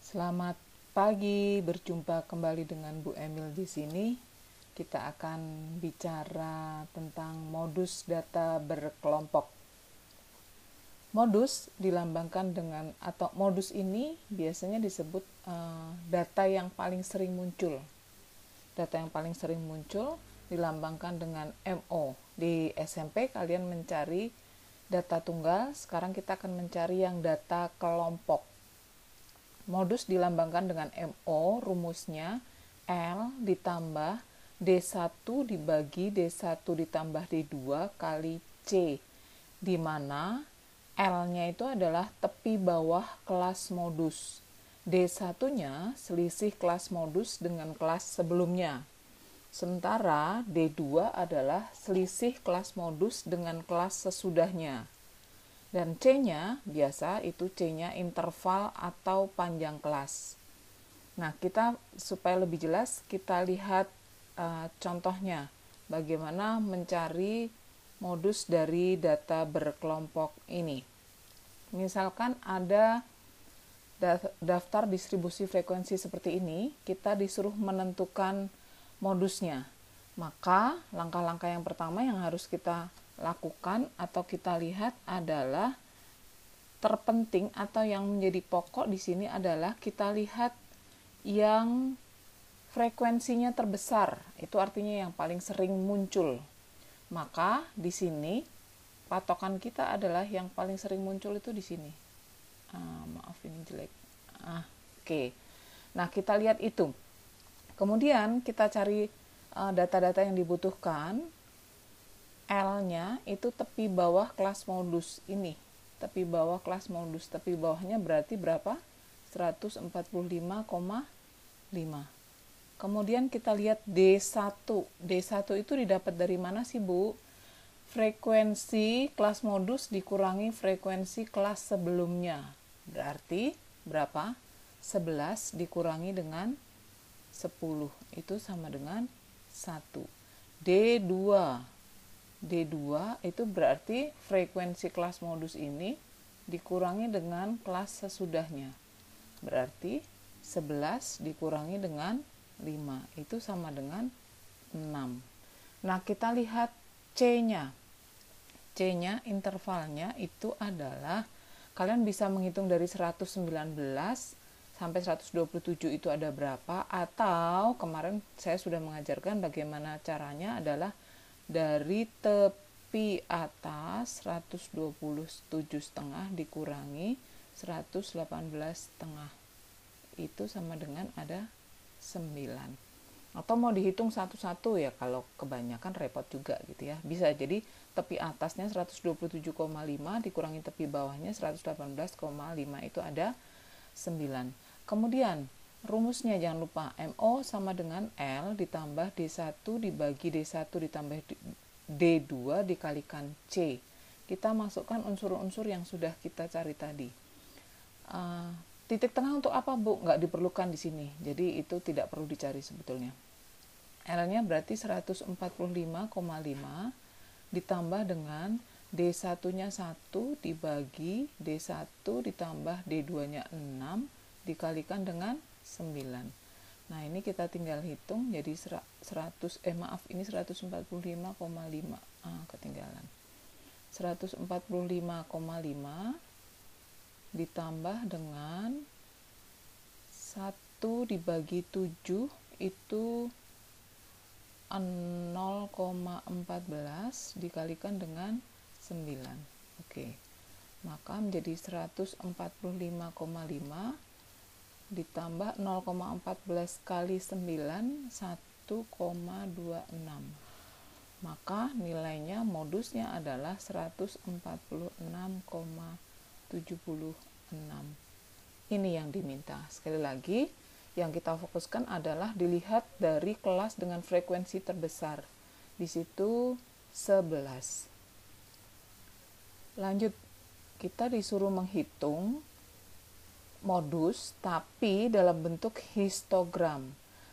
Selamat pagi, berjumpa kembali dengan Bu Emil di sini. Kita akan bicara tentang modus data berkelompok. Modus dilambangkan dengan, atau modus ini biasanya disebut data yang paling sering muncul. Data yang paling sering muncul dilambangkan dengan MO. Di SMP kalian mencari data tunggal, sekarang kita akan mencari yang data kelompok. Modus dilambangkan dengan MO, rumusnya L ditambah D1 dibagi D1 ditambah D2 kali C, di mana L-nya itu adalah tepi bawah kelas modus. D1-nya selisih kelas modus dengan kelas sebelumnya. Sementara D2 adalah selisih kelas modus dengan kelas sesudahnya. Dan C-nya biasa itu C-nya interval atau panjang kelas. Nah, kita supaya lebih jelas kita lihat contohnya bagaimana mencari modus dari data berkelompok ini. Misalkan ada daftar distribusi frekuensi seperti ini, kita disuruh menentukan modusnya. Maka langkah-langkah yang pertama yang harus kita lakukan atau kita lihat adalah terpenting atau yang menjadi pokok di sini adalah kita lihat yang frekuensinya terbesar, itu artinya yang paling sering muncul. Maka di sini patokan kita adalah yang paling sering muncul itu di sini. Maaf ini jelek. Oke. Nah, kita lihat itu. Kemudian kita cari data-data yang dibutuhkan. L-nya itu tepi bawah kelas modus ini. Tepi bawah kelas modus. Tepi bawahnya berarti berapa? 145,5. Kemudian kita lihat D1. D1 itu didapat dari mana sih, Bu? Frekuensi kelas modus dikurangi frekuensi kelas sebelumnya. Berarti berapa? 11 dikurangi dengan 10. Itu sama dengan 1. D2. D2 itu berarti frekuensi kelas modus ini dikurangi dengan kelas sesudahnya. Berarti 11 dikurangi dengan 5. Itu sama dengan 6. Nah, kita lihat C-nya. C-nya intervalnya itu adalah, kalian bisa menghitung dari 119 sampai 127 itu ada berapa, atau kemarin saya sudah mengajarkan bagaimana caranya adalah dari tepi atas 127,5 dikurangi 118,5 itu sama dengan ada 9. Atau mau dihitung satu-satu ya, kalau kebanyakan repot juga gitu ya. Bisa jadi tepi atasnya 127,5 dikurangi tepi bawahnya 118,5 itu ada 9. Kemudian rumusnya jangan lupa, MO sama dengan L ditambah D1 dibagi D1 ditambah D2 dikalikan C. Kita masukkan unsur-unsur yang sudah kita cari tadi. Titik tengah untuk apa, Bu? Nggak diperlukan di sini. Jadi itu tidak perlu dicari sebetulnya. L-nya berarti 145,5 ditambah dengan D1-nya 1 dibagi D1 ditambah D2-nya 6 dikalikan dengan 9. Nah, ini kita tinggal hitung jadi 145,5 ketinggalan. 145,5 ditambah dengan 1 dibagi 7 itu 0,14 dikalikan dengan 9. Oke. Maka menjadi 145,5 ditambah 0,14 kali 9 1,26. Maka nilainya modusnya adalah 146,76. Ini yang diminta. Sekali lagi, yang kita fokuskan adalah dilihat dari kelas dengan frekuensi terbesar. Di situ 11. Lanjut, kita disuruh menghitung modus tapi dalam bentuk histogram.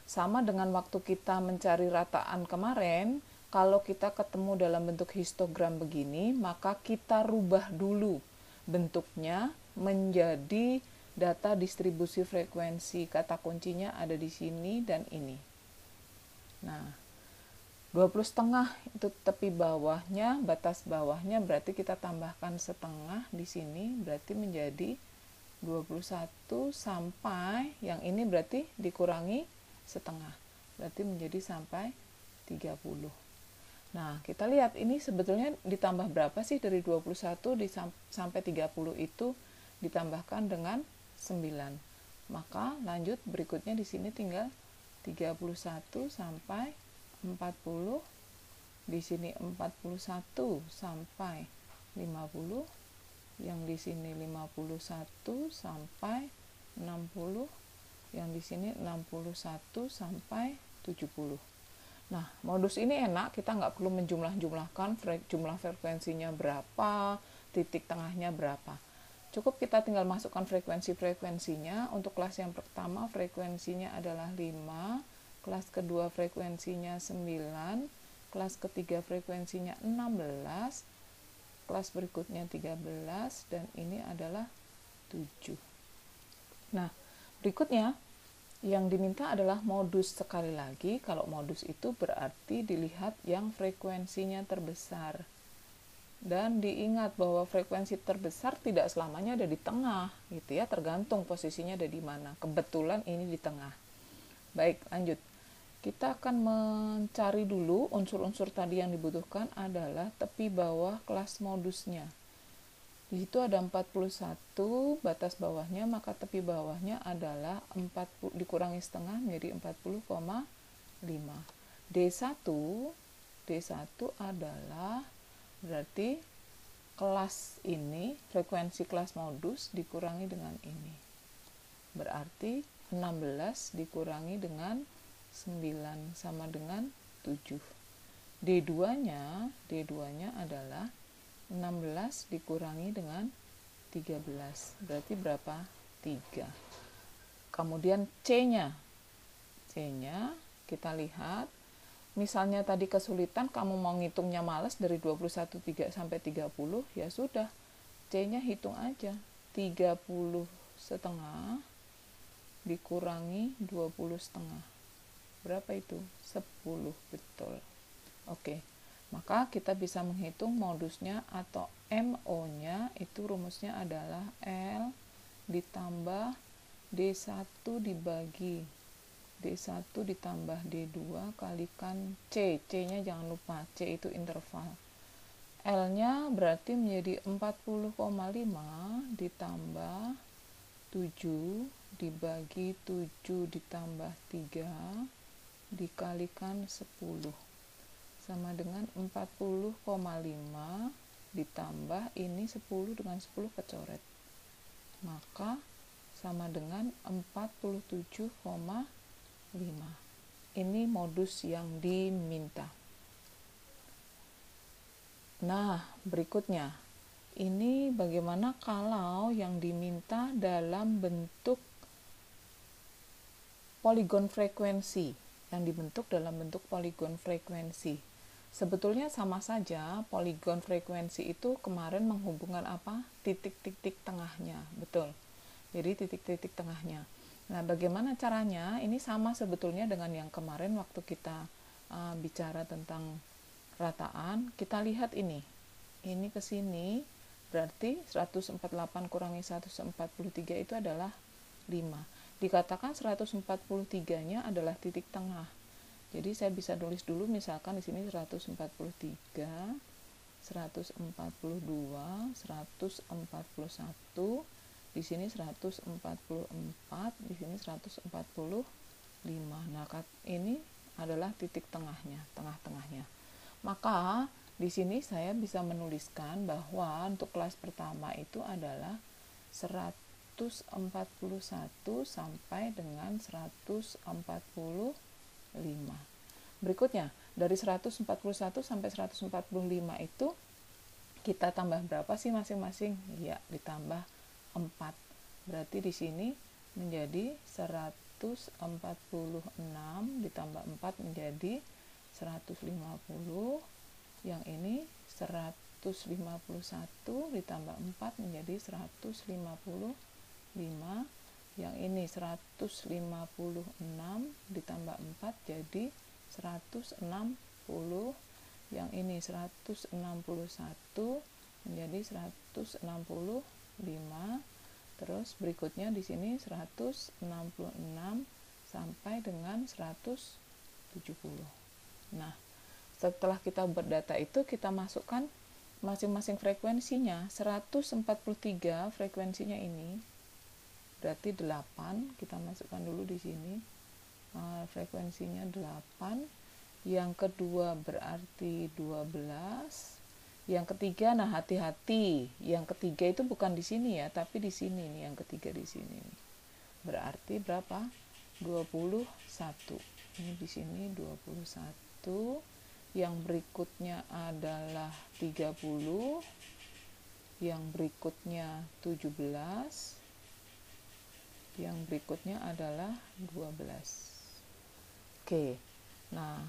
Sama dengan waktu kita mencari rataan kemarin, kalau kita ketemu dalam bentuk histogram begini, maka kita rubah dulu bentuknya menjadi data distribusi frekuensi. Kata kuncinya ada di sini dan ini. Nah, 20,5 itu tepi bawahnya, batas bawahnya, berarti kita tambahkan setengah di sini, berarti menjadi 21 sampai, yang ini berarti dikurangi setengah, berarti menjadi sampai 30. Nah, kita lihat ini sebetulnya ditambah berapa sih dari 21 sampai 30 itu ditambahkan dengan 9. Maka lanjut berikutnya di sini tinggal 31 sampai 40, di sini 41 sampai 50, yang di sini 51 sampai 60, yang di sini 61 sampai 70. Nah, modus ini enak, kita nggak perlu menjumlah-jumlahkan jumlah frekuensinya berapa, titik tengahnya berapa. Cukup kita tinggal masukkan frekuensinya. Untuk kelas yang pertama frekuensinya adalah 5, kelas kedua frekuensinya 9, kelas ketiga frekuensinya 16, kelas berikutnya 13, dan ini adalah 7. Nah, berikutnya yang diminta adalah modus. Sekali lagi, kalau modus itu berarti dilihat yang frekuensinya terbesar. Dan diingat bahwa frekuensi terbesar tidak selamanya ada di tengah, gitu ya, tergantung posisinya ada di mana. Kebetulan ini di tengah. Baik, lanjut. Kita akan mencari dulu unsur-unsur tadi yang dibutuhkan adalah tepi bawah kelas modusnya. Di situ ada 41 batas bawahnya, maka tepi bawahnya adalah 40 dikurangi setengah menjadi 40,5. D1 adalah berarti kelas ini, frekuensi kelas modus dikurangi dengan ini. Berarti 16 dikurangi dengan 9 sama dengan 7. D2-nya adalah 16 dikurangi dengan 13, berarti berapa? 3. Kemudian C-nya kita lihat, misalnya tadi kesulitan, kamu mau ngitungnya males dari 21 sampai 30, ya sudah, C-nya hitung aja, 30 setengah dikurangi 20 setengah, berapa itu? 10, betul. Oke. Maka kita bisa menghitung modusnya atau MO-nya, itu rumusnya adalah L ditambah D1 dibagi D1 ditambah D2 kalikan C. C-nya jangan lupa, C itu interval. L-nya berarti menjadi 40,5 ditambah 7 dibagi 7 ditambah 3 dikalikan 10. Sama dengan 40,5 ditambah ini 10 dengan 10 kecoret, maka sama dengan 47,5. Ini modus yang diminta. Nah, berikutnya ini bagaimana kalau yang diminta dalam bentuk poligon frekuensi, yang dibentuk dalam bentuk poligon frekuensi. Sebetulnya sama saja, poligon frekuensi itu kemarin menghubungkan apa? Titik-titik tengahnya, betul. Jadi titik-titik tengahnya. Nah, bagaimana caranya? Ini sama sebetulnya dengan yang kemarin waktu kita bicara tentang rataan. Kita lihat ini ke sini, berarti 148 kurangi 143 itu adalah 5. Dikatakan 143-nya adalah titik tengah. Jadi saya bisa tulis dulu, misalkan di sini 143, 142, 141, di sini 144, di sini 145. Nah, ini adalah titik tengahnya, tengah-tengahnya. Maka di sini saya bisa menuliskan bahwa untuk kelas pertama itu adalah 141 sampai dengan 145. Berikutnya, dari 141 sampai 145 itu kita tambah berapa sih masing-masing? Ya, ditambah 4. Berarti di sini menjadi 146 ditambah 4 menjadi 150. Yang ini 151 ditambah 4 menjadi 155. yang ini 156 ditambah 4 jadi 160, yang ini 161 menjadi 165, terus berikutnya di sini 166 sampai dengan 170. Nah, setelah kita berdata itu kita masukkan masing-masing frekuensinya. 143 frekuensinya ini berarti 8, kita masukkan dulu di sini. Frekuensinya 8, yang kedua berarti 12, yang ketiga, nah hati-hati, yang ketiga itu bukan di sini ya, tapi di sini nih, yang ketiga di sini nih. Berarti berapa? 21. Ini di sini 21, yang berikutnya adalah 30, yang berikutnya 17, yang berikutnya adalah 12. Oke, nah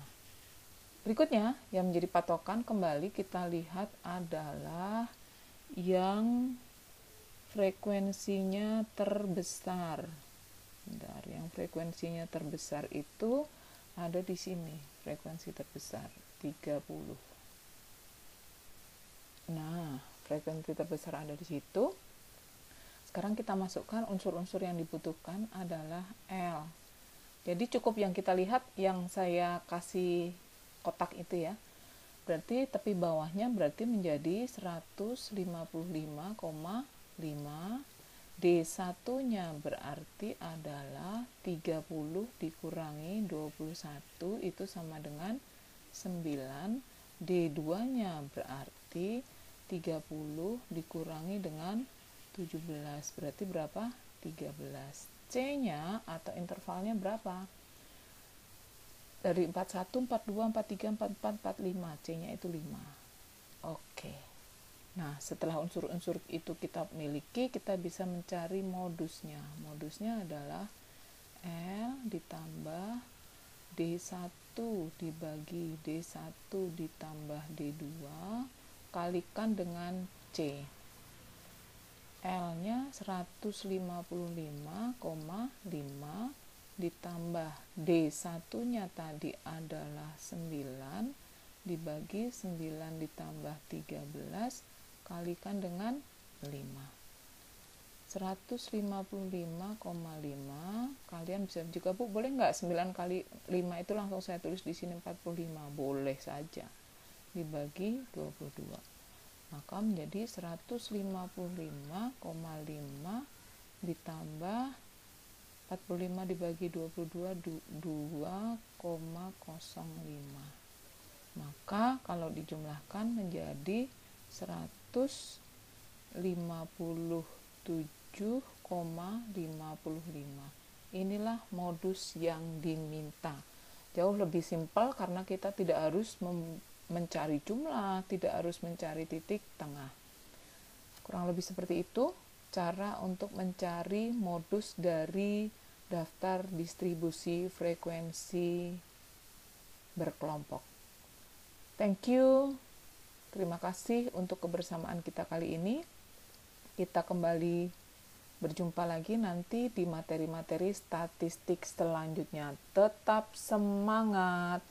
berikutnya yang menjadi patokan kembali kita lihat adalah yang frekuensinya terbesar. Bentar, yang frekuensinya terbesar itu ada di sini, frekuensi terbesar 30. Nah, frekuensi terbesar ada di situ. Sekarang kita masukkan unsur-unsur yang dibutuhkan adalah L. Jadi cukup yang kita lihat yang saya kasih kotak itu ya. Berarti tepi bawahnya berarti menjadi 155,5. D1-nya berarti adalah 30 dikurangi 21 itu sama dengan 9. D2-nya berarti 30 dikurangi dengan 17 berarti berapa? 13. C-nya atau intervalnya berapa? Dari 41, 42, 43, 44, 45. C-nya itu 5. Oke. Nah, setelah unsur-unsur itu kita miliki, kita bisa mencari modusnya. Modusnya adalah L ditambah D1 dibagi D1 ditambah D2 kalikan dengan C. L-nya 155,5 ditambah D1-nya tadi adalah 9 dibagi 9 ditambah 13 kalikan dengan 5. 155,5 kalian bisa juga Bu, boleh nggak 9 kali 5 itu langsung saya tulis di sini 45? Boleh saja. Dibagi 22. Maka menjadi 155,5 ditambah 45 dibagi 22 2,05. Maka kalau dijumlahkan menjadi 157,55. Inilah modus yang diminta. Jauh lebih simpel karena kita tidak harus mencari jumlah, tidak harus mencari titik tengah. Kurang lebih seperti itu cara untuk mencari modus dari daftar distribusi frekuensi berkelompok. Thank you. Terima kasih untuk kebersamaan kita kali ini. Kita kembali berjumpa lagi nanti di materi-materi statistik selanjutnya. Tetap semangat.